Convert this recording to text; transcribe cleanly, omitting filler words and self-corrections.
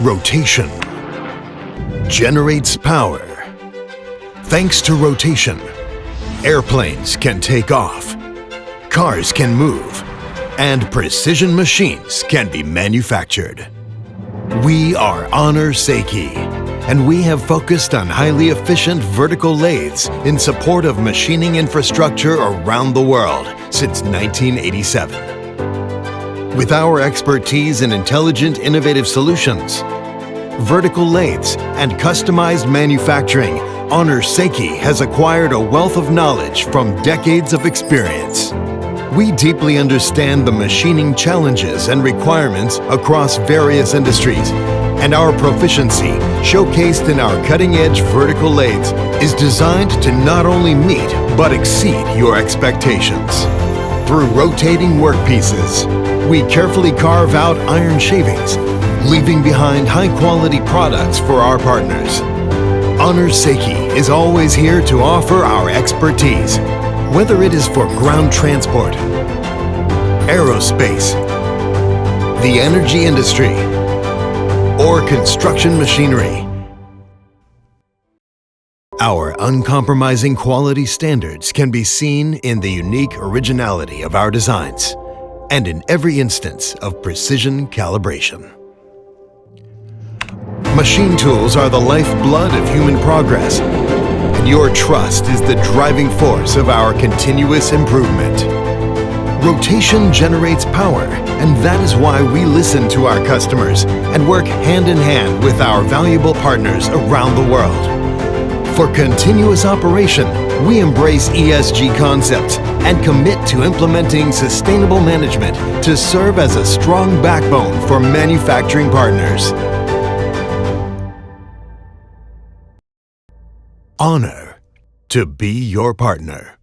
Rotation generates power. Thanks to rotation, airplanes can take off, cars can move, and precision machines can be manufactured. We are Honor Seiki, and we have focused on highly efficient vertical lathes in support of machining infrastructure around the world since 1987. With our expertise in intelligent, innovative solutions, vertical lathes, and customized manufacturing, Honor Seiki has acquired a wealth of knowledge from decades of experience. We deeply understand the machining challenges and requirements across various industries, and our proficiency, showcased in our cutting-edge vertical lathes, is designed to not only meet but exceed your expectations. Through rotating workpieces, we carefully carve out iron shavings, leaving behind high-quality products for our partners. Honor Seiki is always here to offer our expertise, whether it is for ground transport, aerospace, the energy industry, or construction machinery. Our uncompromising quality standards can be seen in the unique originality of our designs and in every instance of precision calibration. Machine tools are the lifeblood of human progress, and your trust is the driving force of our continuous improvement. Rotation generates power, and that is why we listen to our customers and work hand in hand with our valuable partners around the world. For continuous operation, we embrace ESG concepts and commit to implementing sustainable management to serve as a strong backbone for manufacturing partners. Honor to be your partner.